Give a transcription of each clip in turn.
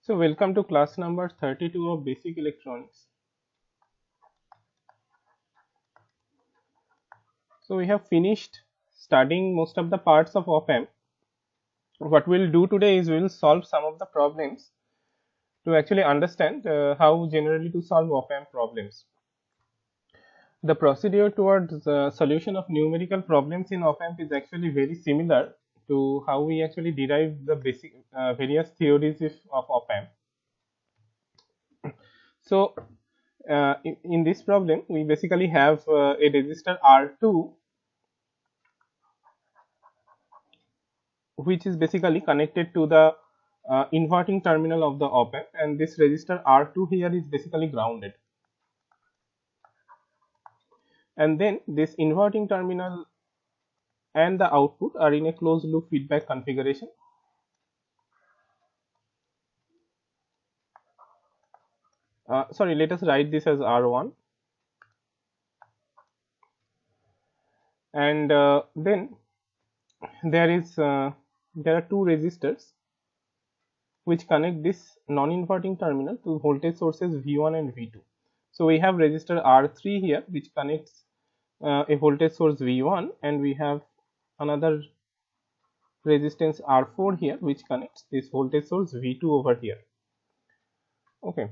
So welcome to class number 32 of basic electronics. So we have finished studying most of the parts of op-amp. What we'll do today is we'll solve some of the problems to actually understand how generally to solve op-amp problems. The procedure towards the solution of numerical problems in op-amp is actually very similar to how we actually derive the basic various theories of op-amp. So in this problem we basically have a resistor R2 which is basically connected to the inverting terminal of the op-amp, and this resistor R2 here is basically grounded. And then this inverting terminal and the output are in a closed loop feedback configuration. Sorry, let us write this as R1. And then there are two resistors which connect this non-inverting terminal to voltage sources V1 and V2. So we have resistor R3 here which connects a voltage source V1, and we have another resistance R4 here which connects this voltage source V2 over here. Okay,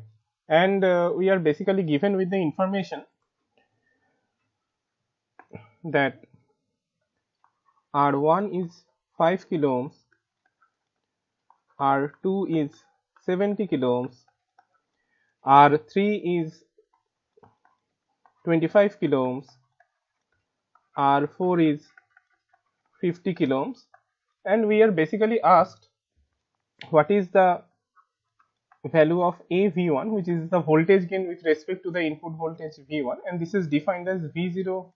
and we are basically given with the information that R1 is 5 kilo ohms, R2 is 70 kilo ohms, R3 is 25 kilo ohms, R4 is 50 kilo ohms, and we are basically asked what is the value of AV1, which is the voltage gain with respect to the input voltage V1, and this is defined as V0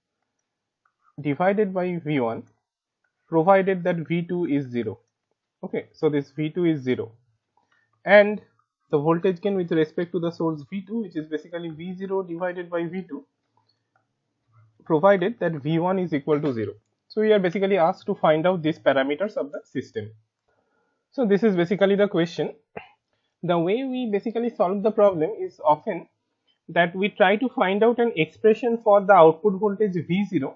divided by V1 provided that V2 is 0. Okay, so this V2 is 0, and the voltage gain with respect to the source V2, which is basically V0 divided by V2 provided that V1 is equal to 0. So we are basically asked to find out these parameters of the system. So this is basically the question. The way we basically solve the problem is often that we try to find out an expression for the output voltage V0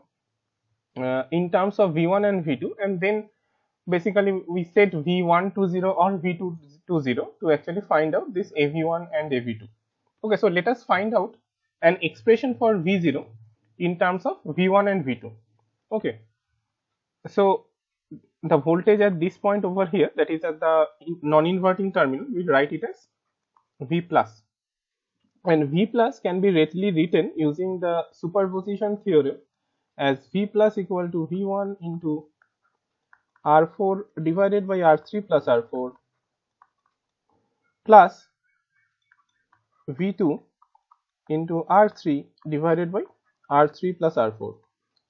in terms of V1 and V2, and then basically we set V1 to 0 or V2 to 0 to actually find out this AV1 and AV2. Okay, so let us find out an expression for V0 in terms of V1 and V2. Okay, so the voltage at this point over here, that is at the non-inverting terminal, we write it as V plus, and V plus can be readily written using the superposition theorem as V plus equal to V1 into R4 divided by R3 plus R4 plus V2 into R3 divided by R3 plus R4.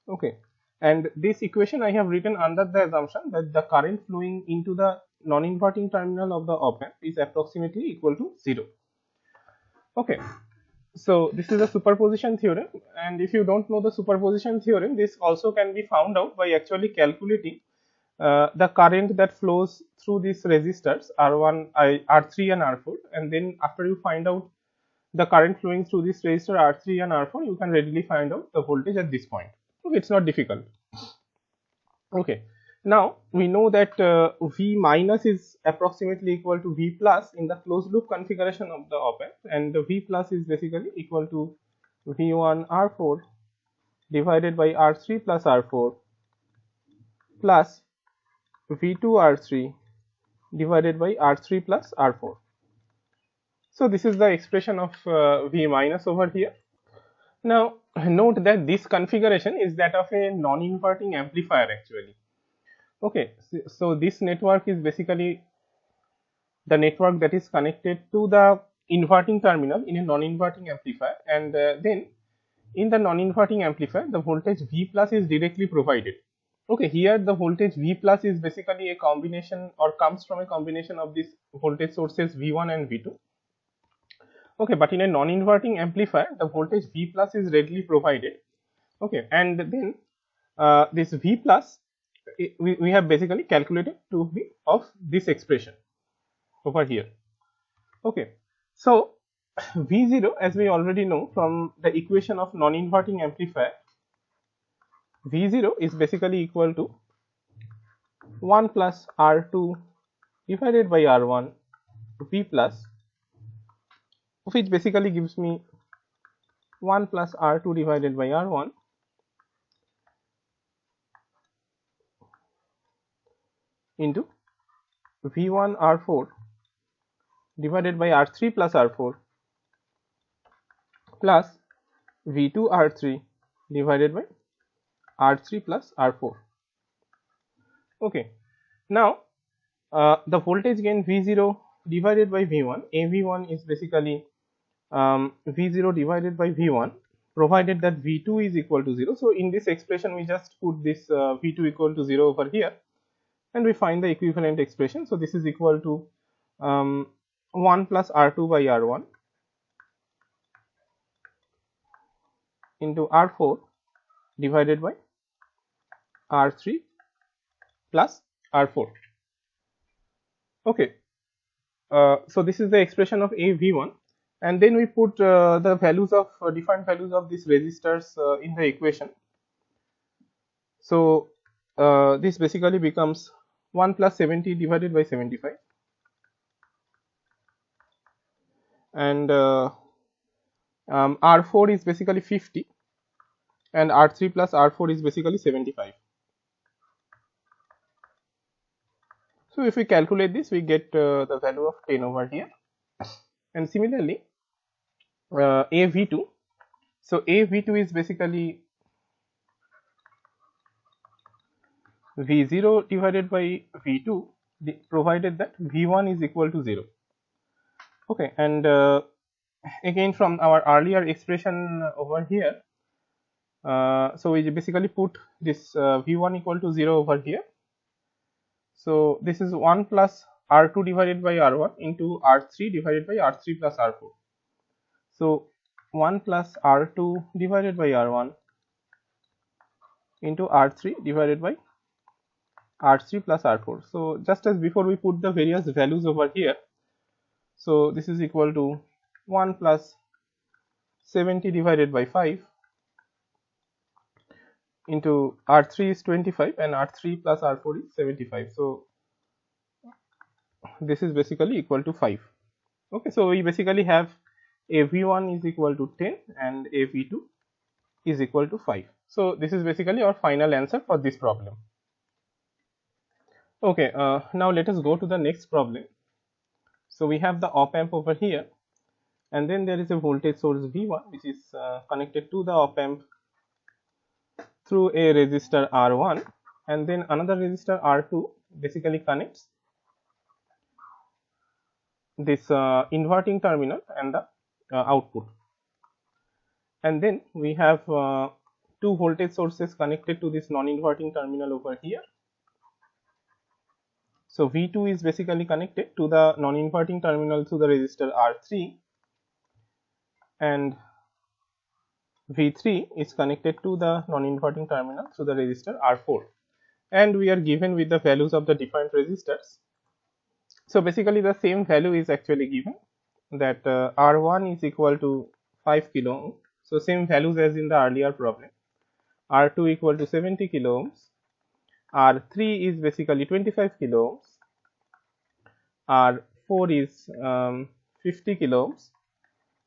Okay, and this equation I have written under the assumption that the current flowing into the non-inverting terminal of the op-amp is approximately equal to 0. Okay, so this is a superposition theorem, and if you don't know the superposition theorem, this also can be found out by actually calculating the current that flows through these resistors R1, R3 and R4, and then after you find out the current flowing through this resistor R3 and R4, you can readily find out the voltage at this point. Okay, it's not difficult. Okay, now we know that V minus is approximately equal to V plus in the closed loop configuration of the op-amp, and the V plus is basically equal to V1 R4 divided by R3 plus R4 plus V2 R3 divided by R3 plus R4. So this is the expression of V minus over here. Now note that this configuration is that of a non-inverting amplifier actually. Okay, so this network is basically the network that is connected to the inverting terminal in a non-inverting amplifier, and then in the non-inverting amplifier the voltage V plus is directly provided. Okay, here the voltage V plus is basically a combination or comes from a combination of these voltage sources V1 and V2. Okay, but in a non-inverting amplifier the voltage V plus is readily provided. Okay, and then this V plus we have basically calculated to be of this expression over here. Okay, so V0, as we already know from the equation of non-inverting amplifier, V0 is basically equal to 1 plus R2 divided by R1 V plus, which basically gives me 1 plus R2 divided by R1 into V1 R4 divided by R3 plus R4 plus V2 R3 divided by R3 plus R4. Okay, now the voltage gain V0 divided by V1, AV1 is basically V0 divided by V1, provided that V2 is equal to 0. So in this expression we just put this V2 equal to 0 over here, and we find the equivalent expression. So this is equal to 1 plus R2 by R1 into R4 divided by R3 plus R4. Okay, so this is the expression of AV1, and then we put the values of different values of these resistors in the equation. So this basically becomes 1 plus 70 divided by 75, and R4 is basically 50, and R3 plus R4 is basically 75. So if we calculate this, we get the value of 10 over here. And similarly, AV2, so AV2 is basically V0 divided by V2, provided that V1 is equal to 0. Okay, and again from our earlier expression over here, so we basically put this V1 equal to 0 over here. So this is 1 plus R2 divided by R1 into R3 divided by R3 plus R4. So 1 plus R2 divided by R1 into R3 divided by R3 plus R4. So just as before, we put the various values over here. So this is equal to 1 plus 70 divided by 5 into R3 is 25 and R3 plus R4 is 75. So this is basically equal to 5. Okay, so we basically have AV1 is equal to 10 and AV2 is equal to 5. So this is basically our final answer for this problem. Okay, now let us go to the next problem. So we have the op amp over here, and then there is a voltage source V1 which is connected to the op amp through a resistor R1, and then another resistor R2 basically connects this inverting terminal and the output. And then we have two voltage sources connected to this non-inverting terminal over here. So V2 is basically connected to the non-inverting terminal through the resistor R3, and V3 is connected to the non-inverting terminal through the resistor R4, and we are given with the values of the different resistors. So basically the same value is actually given, that R1 is equal to 5 kilo ohm. So same values as in the earlier problem. R2 equal to 70 kilo ohms, R3 is basically 25 kilo ohms, R4 is 50 kilo ohms,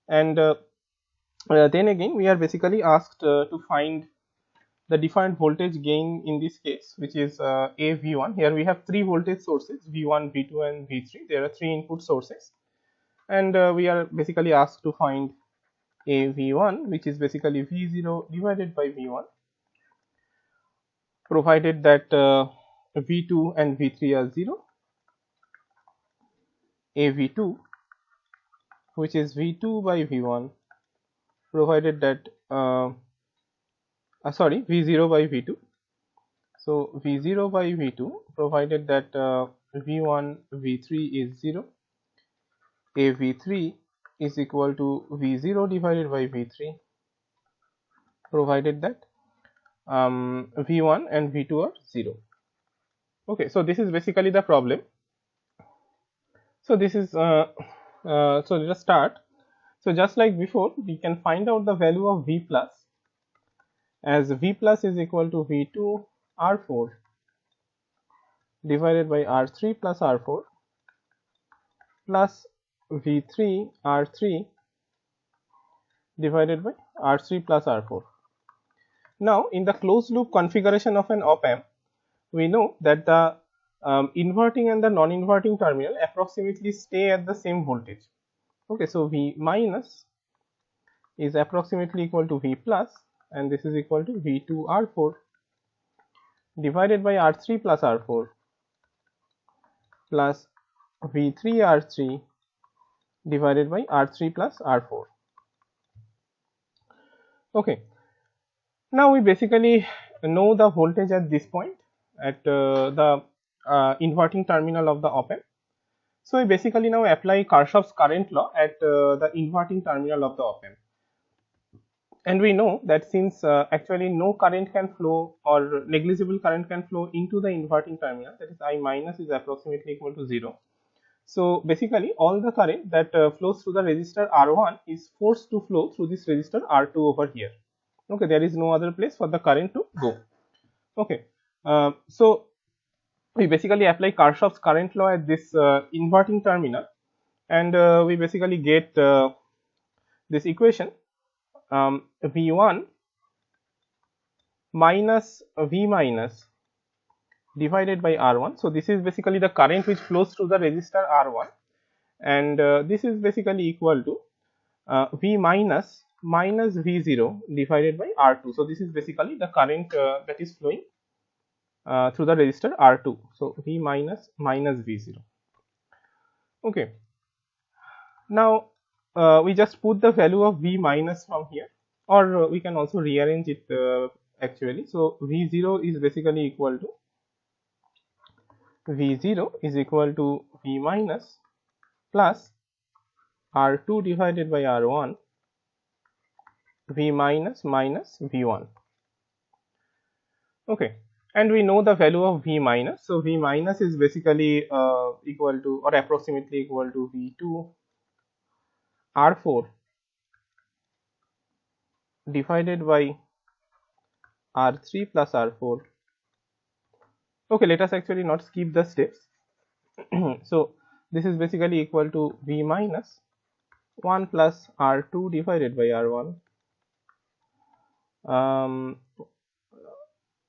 and then again we are basically asked to find the defined voltage gain in this case, which is AV1. Here we have three voltage sources, V1, V2 and V3. There are three input sources, and we are basically asked to find AV1, which is basically V0 divided by V1, provided that V2 and V3 are 0. AV2, which is V2 by V1, provided that V0 by V2. So V0 by V2, provided that V1 V3 is 0. AV3 is equal to V0 divided by V3, provided that V1 and V2 are 0. Okay, so this is basically the problem. So this is So let us start. So just like before, we can find out the value of V plus as V plus is equal to V2 R4 divided by R3 plus R4 plus V3 R3 divided by R3 plus R4. Now in the closed loop configuration of an op-amp, we know that the inverting and the non-inverting terminal approximately stay at the same voltage. Okay, so V minus is approximately equal to V plus, and this is equal to V2 R4 divided by R3 plus R4 plus V3 R3 divided by R3 plus R4. Okay, now we basically know the voltage at this point at the inverting terminal of the op-amp. So we basically now apply Kirchhoff's current law at the inverting terminal of the op-amp. And we know that since actually no current can flow or negligible current can flow into the inverting terminal, that is I minus is approximately equal to 0. So basically all the current that flows through the resistor R1 is forced to flow through this resistor R2 over here. Okay, there is no other place for the current to go. Okay, so we basically apply Kirchhoff's current law at this inverting terminal, and we basically get this equation V1 minus V minus divided by R1. So this is basically the current which flows through the resistor R1, and this is basically equal to V minus V0 divided by R2. So this is basically the current that is flowing through the resistor R2. So V minus V0. Okay. Now we just put the value of V minus from here, or we can also rearrange it actually. So V0 is basically equal to V minus plus R2 divided by R1 V minus minus V1. Okay, and we know the value of V minus. So V minus is basically equal to or approximately equal to V2 R4 divided by R3 plus R4. Okay, let us actually not skip the steps. So this is basically equal to V minus 1 plus R2 divided by R1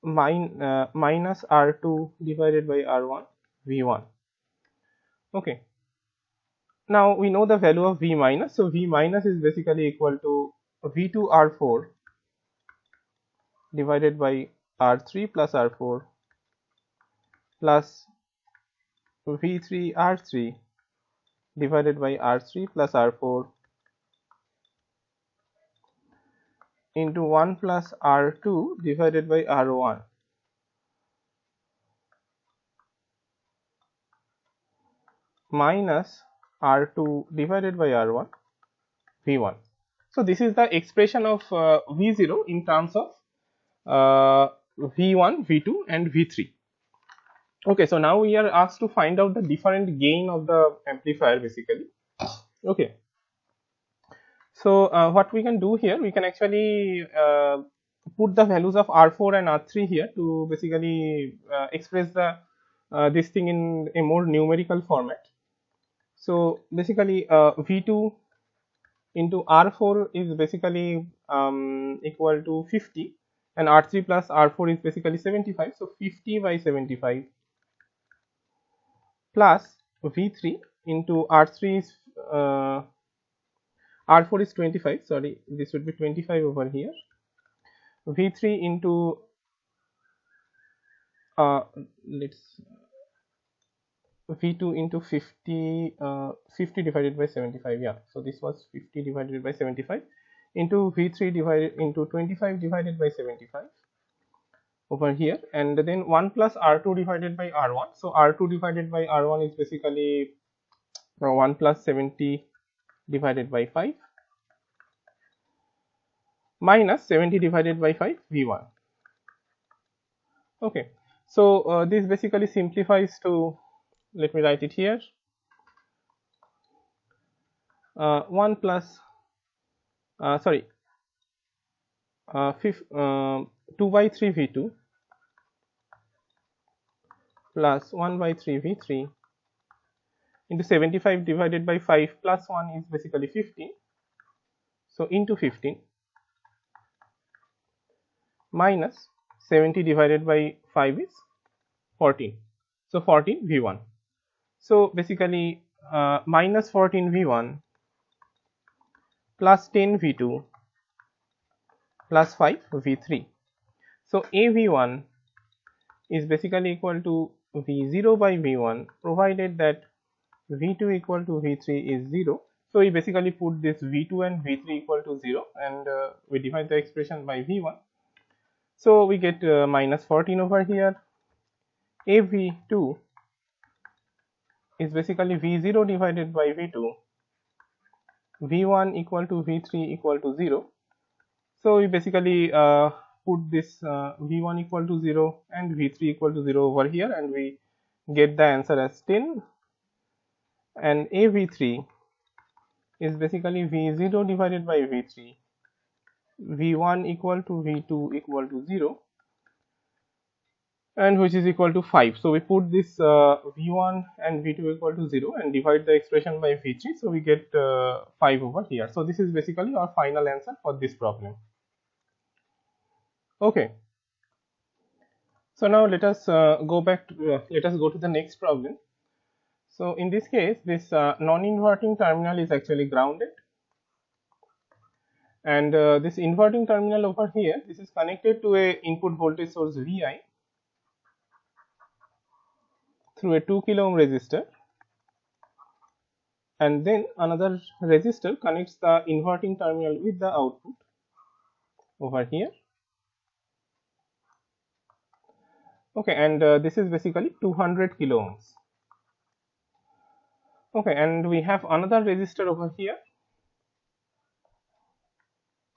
minus R2 divided by R1 V1. Okay, now we know the value of V minus. So V minus is basically equal to V2 R4 divided by R3 plus R4 plus V3 R3 divided by R3 plus R4 into 1 plus R2 divided by R1 minus R2 divided by R1 V1. So this is the expression of V0 in terms of V1, V2 and V3. Okay, so now we are asked to find out the different gain of the amplifier basically. Okay, so what we can do here, we can actually put the values of R4 and R3 here to basically express the this thing in a more numerical format. So basically V2 into R4 is basically equal to 50, and R3 plus R4 is basically 75. So 50 by 75 plus V3 into R3 is R4 is 25. Sorry, this would be 25 over here. V3 into let's V2 into 50 50 divided by 75. Yeah, so this was 50 divided by 75 into V3 divided into 25 divided by 75 over here, and then 1 plus R2 divided by R1. So R2 divided by R1 is basically 1 plus 70 divided by 5 minus 70 divided by 5 V1. Okay, so this basically simplifies to, let me write it here. 1 plus 2 by 3 V2 plus 1 by 3 V3 into 75 divided by 5 plus 1 is basically 15. So into 15 minus 70 divided by 5 is 14. So 14 V1. So basically minus 14 V1 plus 10 V2 plus 5 V3. So AV1 is basically equal to V0 by V1 provided that V2 equal to V3 is 0. So we basically put this V2 and V3 equal to 0 and we divide the expression by V1. So we get minus 14 over here. AV2 is basically V0 divided by V2. V1 equal to V3 equal to 0. So we basically put this V1 equal to 0 and V3 equal to 0 over here and we get the answer as 10, and AV3 is basically V0 divided by V3, V1 equal to V2 equal to 0 and which is equal to 5. So we put this V1 and V2 equal to 0 and divide the expression by V3, so we get 5 over here. So this is basically our final answer for this problem. Okay. So now let us go to the next problem. So in this case, this non-inverting terminal is actually grounded, and this inverting terminal over here, this is connected to a input voltage source Vi through a 2 kilo ohm resistor, and then another resistor connects the inverting terminal with the output over here. Okay, and this is basically 200 kilo ohms. Okay, and we have another resistor over here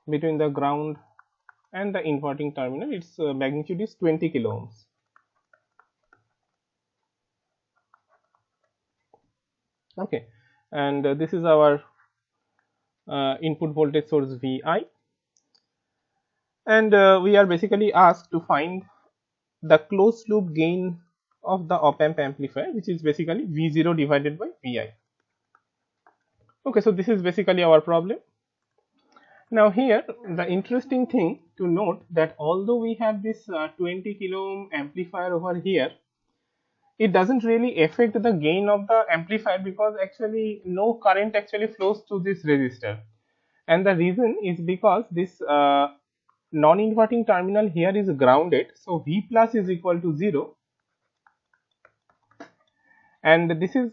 between the ground and the inverting terminal. Its magnitude is 20 kilo ohms. Okay, and this is our input voltage source Vi, and we are basically asked to find the closed loop gain of the op amp amplifier, which is basically V0 divided by Vi. Okay, so this is basically our problem. Now here the interesting thing to note that although we have this 20 kilo ohm amplifier over here, it doesn't really affect the gain of the amplifier because actually no current actually flows through this resistor, and the reason is because this non-inverting terminal here is grounded, so V plus is equal to 0, and this is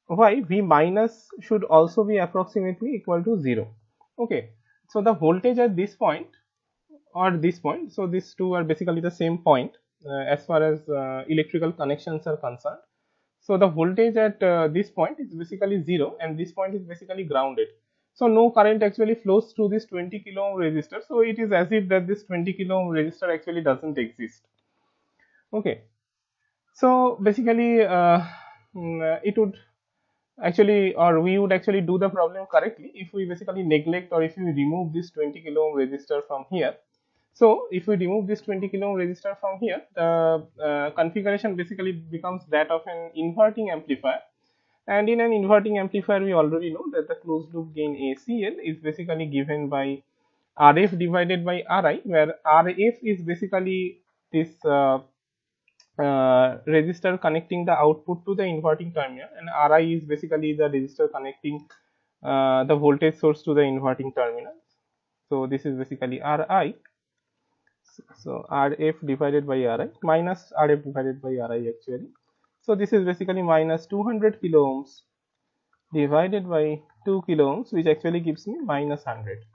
why V minus should also be approximately equal to 0. Okay, so the voltage at this point or this point, so these two are basically the same point as far as electrical connections are concerned. So the voltage at this point is basically 0 and this point is basically grounded. So no current actually flows through this 20 kilo ohm resistor. So it is as if that this 20 kilo ohm resistor actually doesn't exist. Okay. So basically it would actually, or we would actually do the problem correctly if we basically neglect or if we remove this 20 kilo ohm resistor from here. So if we remove this 20 kilo ohm resistor from here, the configuration basically becomes that of an inverting amplifier, and in an inverting amplifier we already know that the closed loop gain ACL is basically given by RF divided by RI, where RF is basically this resistor connecting the output to the inverting terminal, and RI is basically the resistor connecting the voltage source to the inverting terminal. So this is basically RI. So RF divided by RI minus RF divided by RI actually. So this is basically minus 200 kilo ohms divided by 2 kilo ohms, which actually gives me minus 100.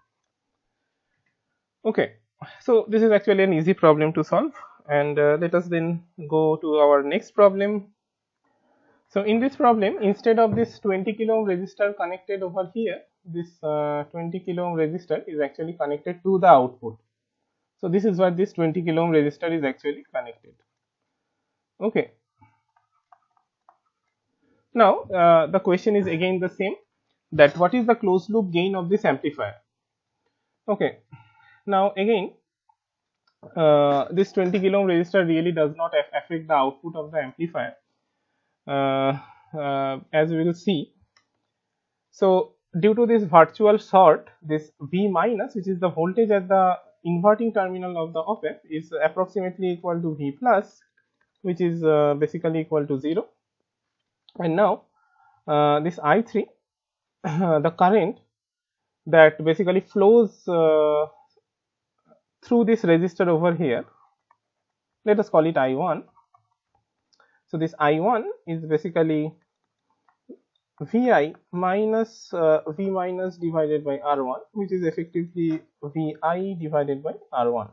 Okay, so this is actually an easy problem to solve, and let us then go to our next problem. So in this problem, instead of this 20 kilo ohm resistor connected over here, this 20 kilo ohm resistor is actually connected to the output. So this is what this 20 kilo ohm resistor is actually connected. Okay. Now the question is again the same. that what is the closed loop gain of this amplifier. Okay, now again, this 20 kilo ohm resistor really does not affect the output of the amplifier, as we will see. So due to this virtual short, this V minus, which is the voltage at the inverting terminal of the op amp, is approximately equal to V plus, which is basically equal to 0. And now this I3, the current that basically flows through this resistor over here, let us call it I1. So this I1 is basically Vi minus V minus divided by R1, which is effectively Vi divided by R1.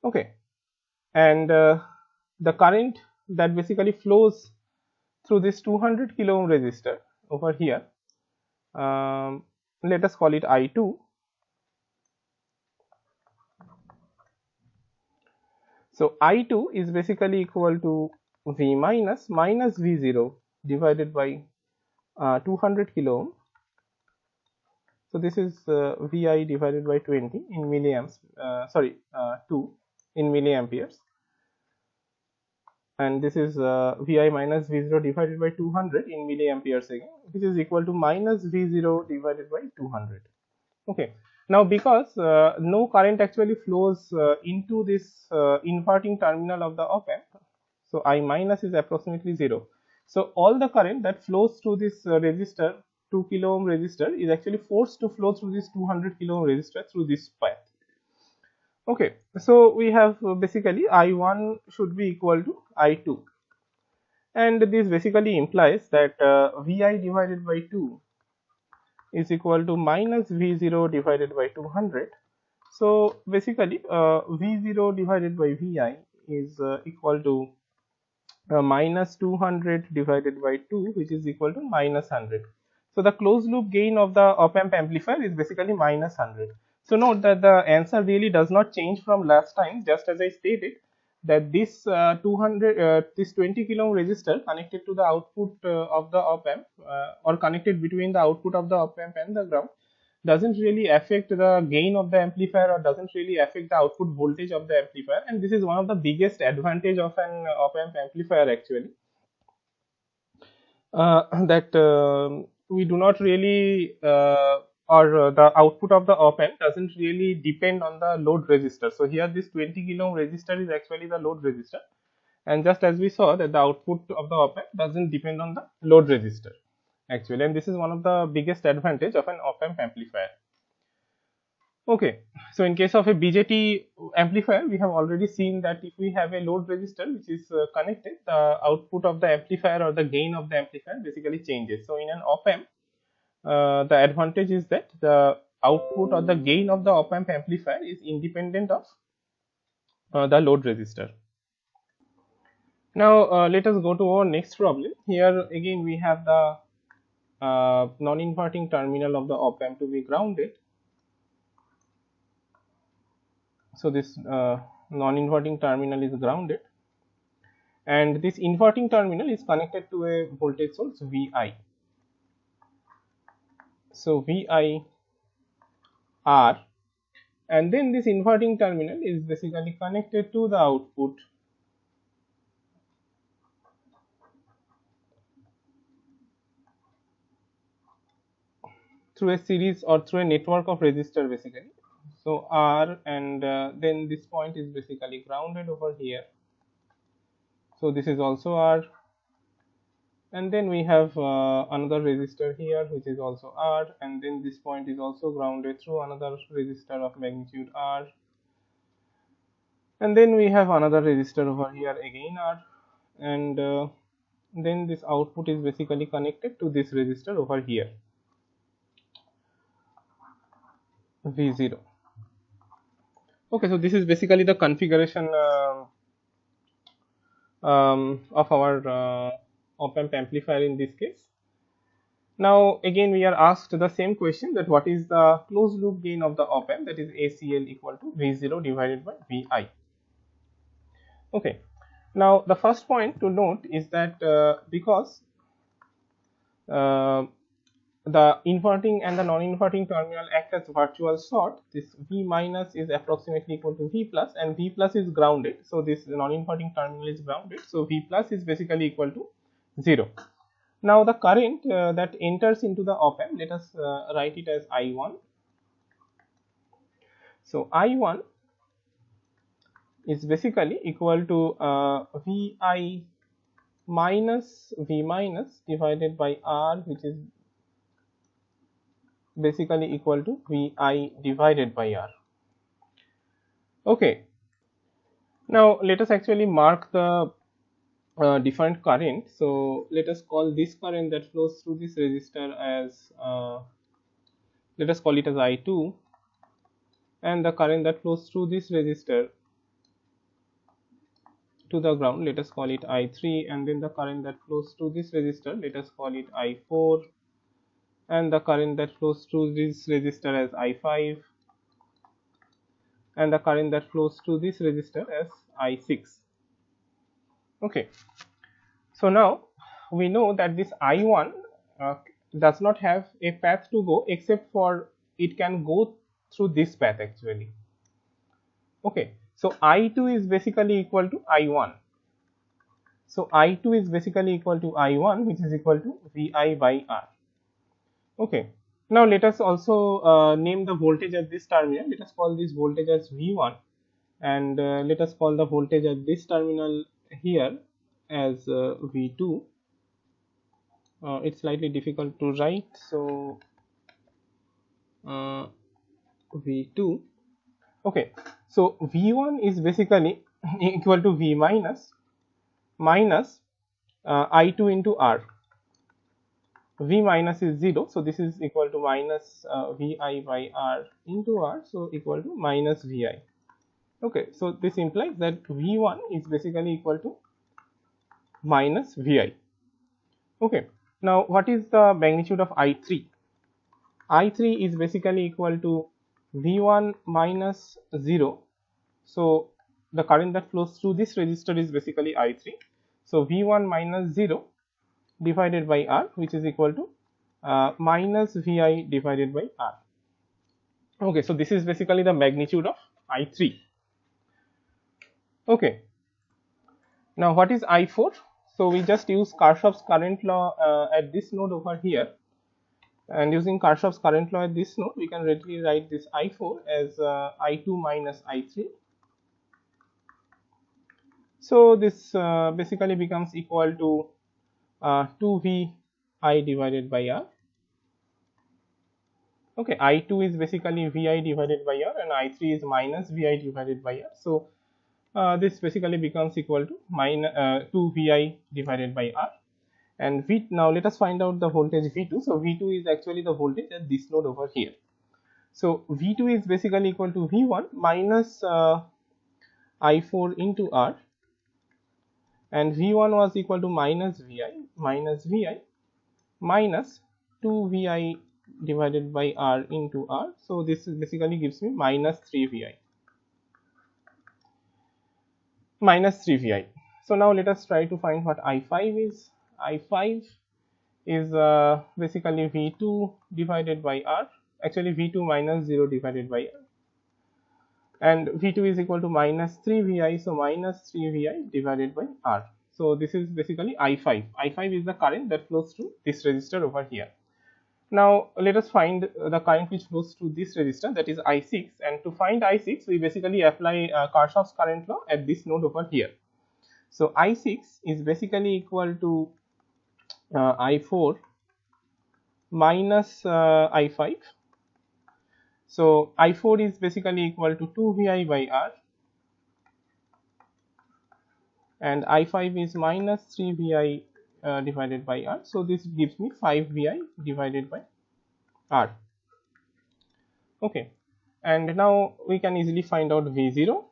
Okay, and the current that basically flows through this 200 kilo ohm resistor over here, let us call it I2. So I2 is basically equal to V minus V0 divided by 200 kilo ohm. So this is Vi divided by 20 in milliamps, 2 in milliamperes, and this is Vi minus V0 divided by 200 in milliamperes again, which is equal to minus V0 divided by 200. Okay, now because no current actually flows into this inverting terminal of the op amp, so I minus is approximately 0. So all the current that flows through this resistor, 2 kilo ohm resistor, is actually forced to flow through this 200 kilo ohm resistor through this path. Okay, so we have basically I1 should be equal to I2, and this basically implies that Vi divided by 2 is equal to minus V0 divided by 200. So basically V0 divided by Vi is equal to minus 200 divided by 2, which is equal to minus 100. So the closed loop gain of the op amp amplifier is basically minus 100. So note that the answer really does not change from last time, just as I stated that this 20 kilo ohm resistor connected to the output of the op amp or connected between the output of the op amp and the ground doesn't really affect the gain of the amplifier or doesn't really affect the output voltage of the amplifier, and this is one of the biggest advantage of an op amp amplifier actually, that we do not really the output of the op amp doesn't really depend on the load resistor. So here this 20 kilo ohm resistor is actually the load resistor, and just as we saw that the output of the op amp doesn't depend on the load resistor actually, and this is one of the biggest advantage of an op amp amplifier. Okay, so in case of a BJT amplifier, we have already seen that if we have a load resistor which is connected, the output of the amplifier or the gain of the amplifier basically changes. So in an op amp, the advantage is that the output or the gain of the op amp amplifier is independent of the load resistor. Now let us go to our next problem. Here again we have the non-inverting terminal of the op amp to be grounded. So this non-inverting terminal is grounded, and this inverting terminal is connected to a voltage source Vi. So Vi R, and then this inverting terminal is basically connected to the output through a series or through a network of resistor basically. So R, and then this point is basically grounded over here. So this is also R, and then we have another resistor here which is also R, and then this point is also grounded through another resistor of magnitude R, and then we have another resistor over here again R, and then this output is basically connected to this resistor over here V0. Okay, so this is basically the configuration of our op amp amplifier in this case. Now again we are asked the same question, that what is the closed loop gain of the op amp, that is ACL equal to V0 divided by Vi. Okay, now the first point to note is that because the inverting and the non-inverting terminal act as virtual short, this V minus is approximately equal to V plus, and V plus is grounded, so this non-inverting terminal is grounded, so V plus is basically equal to 0. Now the current that enters into the op amp, let us write it as I1. So I1 is basically equal to Vi minus V minus divided by R, which is basically equal to Vi divided by R. Okay. Now let us actually mark the different current. So let us call this current that flows through this resistor as let us call it as I2, and the current that flows through this resistor to the ground, let us call it I3, and then the current that flows through this resistor, let us call it I4, and the current that flows through this resistor as I5, and the current that flows through this resistor as I6. Okay. So now we know that this I1 does not have a path to go, except for it can go through this path actually. Okay. So I2 is basically equal to I1. So I2 is basically equal to I1, which is equal to Vi by R. Okay. Now let us also name the voltage at this terminal. Let us call this voltage as V1, and let us call the voltage at this terminal here as V2. It's slightly difficult to write, so V2. Okay, so V1 is basically equal to V minus I2 into R. V minus is 0, so this is equal to minus Vi by R into R, so equal to minus Vi. Okay, so this implies that V1 is basically equal to minus Vi. Okay, now what is the magnitude of I3? I3 is basically equal to V1 minus 0. So the current that flows through this resistor is basically I3. So V1 minus 0 divided by R, which is equal to minus Vi divided by R. Okay, so this is basically the magnitude of I3. Okay, now what is I4? So we just use Kirchhoff's current law at this node over here, and using Kirchhoff's current law at this node, we can readily write this I4 as I2 minus I3. So this basically becomes equal to 2Vi divided by R. Okay, I2 is basically Vi divided by R, and I3 is minus Vi divided by R. So this basically becomes equal to minus 2Vi divided by R. And now let us find out the voltage V2. So V2 is actually the voltage at this node over here. So V2 is basically equal to V1 minus I4 into R, and V1 was equal to minus Vi minus 2Vi divided by R into R. So this basically gives me minus 3Vi. So now let us try to find what I5 is. I5 is basically V2 divided by R, actually V2 minus 0 divided by R, and V2 is equal to minus 3Vi, so minus 3Vi divided by R. So this is basically I5. I5 is the current that flows through this resistor over here. Now let us find the current which flows through this resistor, that is I6, and to find I6 we basically apply Kirchhoff's current law at this node over here. So I6 is basically equal to I4 minus I5. So I4 is basically equal to 2Vi by R, and I5 is minus 3Vi divided by R. So this gives me 5Vi divided by R. Okay, and now we can easily find out V0.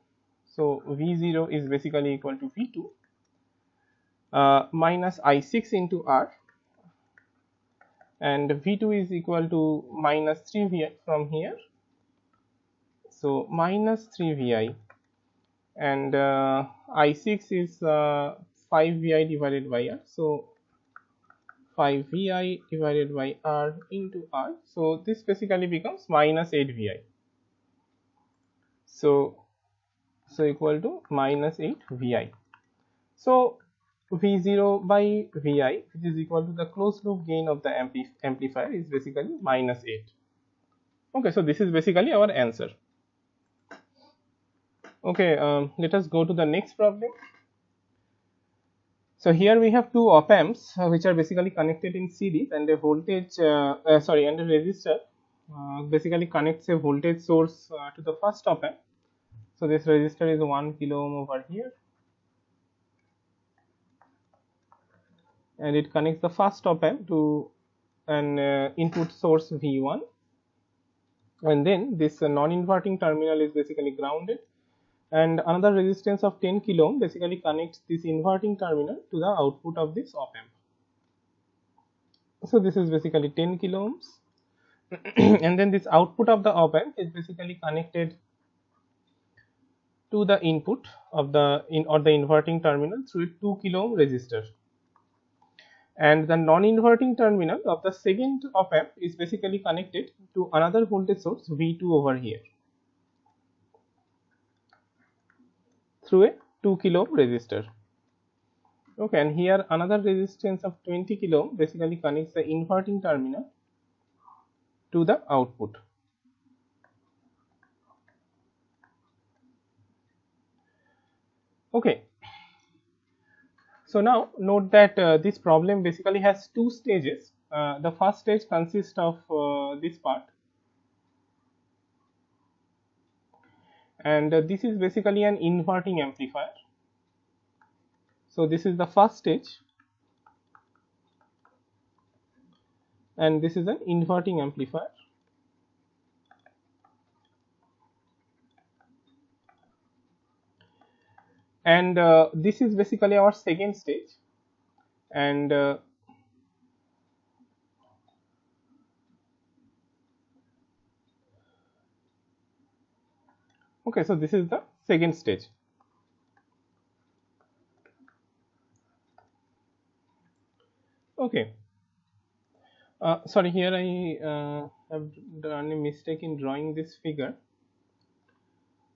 So V0 is basically equal to V2 minus I6 into R, and V2 is equal to minus 3Vi from here. So minus 3Vi, and I6 is 5Vi divided by R. So 5 Vi divided by R into R. So this basically becomes minus 8 Vi. So equal to minus 8 Vi. So V0 by Vi, which is equal to the closed loop gain of the amplifier, is basically minus 8. Okay, so this is basically our answer. Okay, let us go to the next problem. So here we have two op amps which are basically connected in series, and a voltage and a resistor basically connects a voltage source to the first op amp. So this resistor is 1 kilo ohm over here, and it connects the first op amp to an input source V1, and then this non-inverting terminal is basically grounded, and another resistance of 10 kilo ohm basically connects this inverting terminal to the output of this op amp. So this is basically 10 kilo ohms and then this output of the op amp is basically connected to the input of the inverting terminal through a 2 kilo ohm resistor, and the non-inverting terminal of the second op amp is basically connected to another voltage source V2 over here through a 2 kilo ohm resistor. Okay, and here another resistance of 20 kilo ohm basically connects the inverting terminal to the output. Okay, so now note that this problem basically has two stages. The first stage consists of this part, and this is basically an inverting amplifier. So this is the first stage, and this is an inverting amplifier. And this is basically our second stage, and okay, so this is the second stage. Okay, sorry, here I have done a mistake in drawing this figure.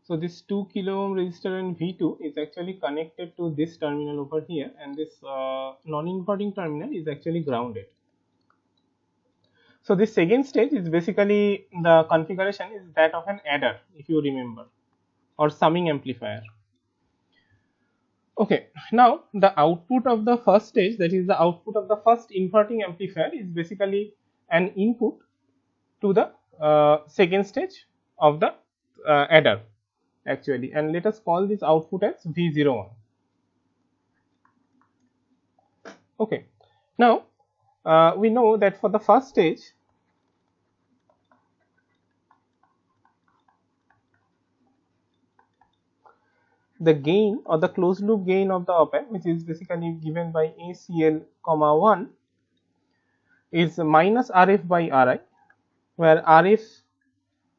So this 2 kilo ohm resistor and V2 is actually connected to this terminal over here, and this non-inverting terminal is actually grounded. So this second stage is basically, the configuration is that of an adder, if you remember, or summing amplifier. Okay, now the output of the first stage, that is the output of the first inverting amplifier, is basically an input to the second stage of the adder actually, and let us call this output as V01. Okay, now we know that for the first stage, the gain or the closed loop gain of the op amp, which is basically given by ACL, 1 is minus RF by RI, where RF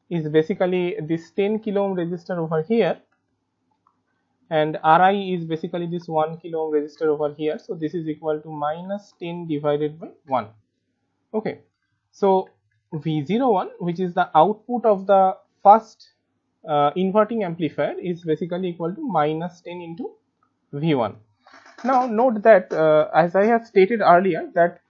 is basically this 10 kilo ohm resistor over here, and Ri is basically this 1 kilo ohm resistor over here. So this is equal to minus 10 divided by 1. Okay, so V01, which is the output of the first inverting amplifier, is basically equal to minus 10 into V1. Now note that as I have stated earlier, that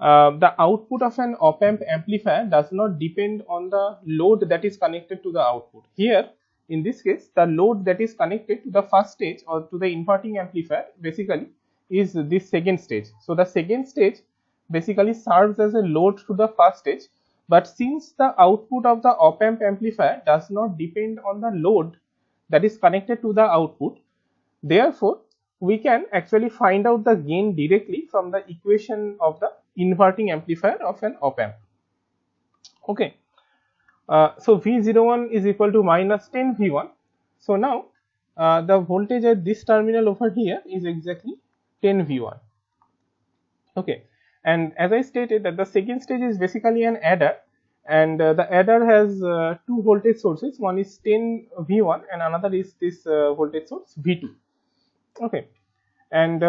the output of an op amp amplifier does not depend on the load that is connected to the output. Here in this case, the load that is connected to the first stage or to the inverting amplifier basically is this second stage. So the second stage basically serves as a load to the first stage, but since the output of the op amp amplifier does not depend on the load that is connected to the output, therefore we can actually find out the gain directly from the equation of the inverting amplifier of an op amp. Okay, so V01 is equal to minus 10 V1. So now the voltage at this terminal over here is exactly 10 V1. Okay, and as I stated that the second stage is basically an adder, and the adder has two voltage sources. One is 10 V1 and another is this voltage source V2. Okay, and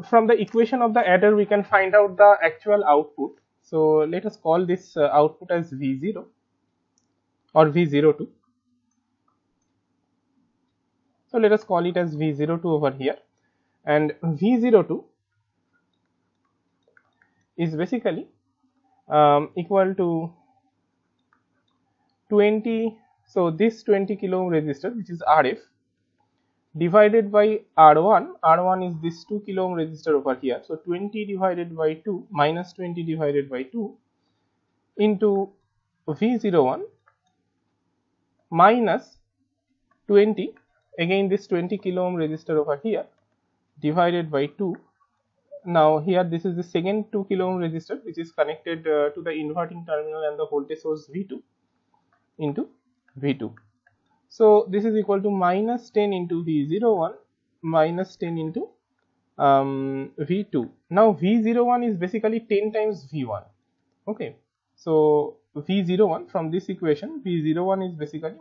from the equation of the adder we can find out the actual output. So let us call this output as V0 or V02. So let us call it as V02 over here, and V02 is basically equal to 20. So this 20 kilo ohm resistor, which is RF, divided by R1. R1 is this 2 kilo ohm resistor over here. So 20 divided by 2 minus 20 divided by 2 into V01 minus 20, again this 20 kilo ohm resistor over here, divided by 2. Now here this is the second 2 kilo ohm resistor which is connected to the inverting terminal and the voltage source V2 into V2. So this is equal to minus 10 into V01 minus 10 into V2. Now V01 is basically 10 times V1. Okay, so V01 from this equation, V01 is basically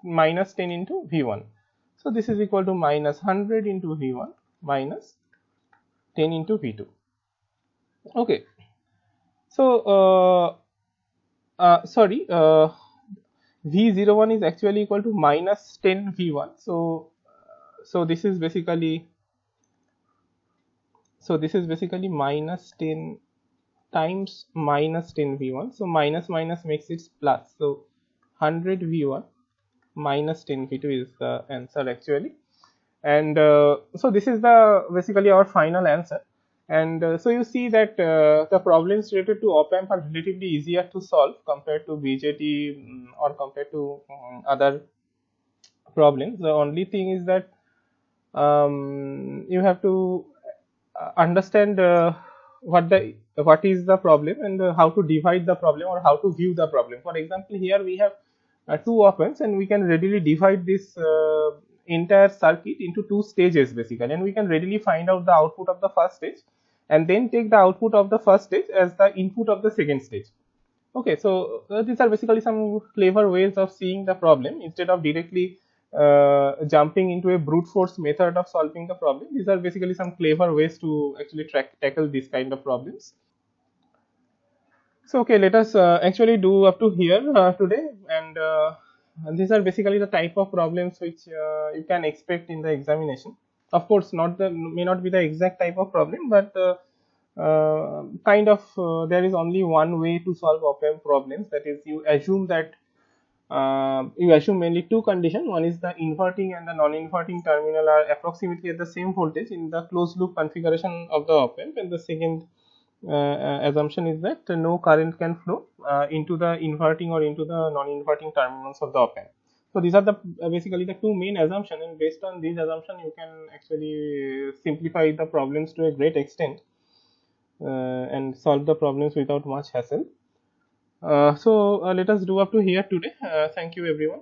minus 10 into V1. So this is equal to minus 100 into V1 minus 10 into V2. Okay, so V01 is actually equal to minus 10 V1. So this is basically minus 10 times minus 10 V1. So minus minus makes it plus. So 100 V1 minus 10 V2 is the answer actually. And so this is the basically our final answer. And so you see that the problems related to op amp are relatively easier to solve compared to BJT or compared to other problems. The only thing is that you have to understand what is the problem and how to divide the problem or how to view the problem. For example, here we have two op amps and we can readily divide this entire circuit into two stages basically, and we can readily find out the output of the first stage and then take the output of the first stage as the input of the second stage. Okay, so these are basically some clever ways of seeing the problem instead of directly jumping into a brute force method of solving the problem. These are basically some clever ways to actually tackle these kind of problems. So okay, let us actually do up to here today, and these are basically the type of problems which you can expect in the examination. Of course, may not be the exact type of problem, but kind of there is only one way to solve op amp problems. That is, you assume that you assume mainly two conditions. One is the inverting and the non-inverting terminal are approximately at the same voltage in the closed loop configuration of the op amp, and the second assumption is that no current can flow into the inverting or into the non-inverting terminals of the op amp. So these are the basically the two main assumptions, and based on these assumptions you can actually simplify the problems to a great extent and solve the problems without much hassle. So let us do up to here today. Thank you everyone.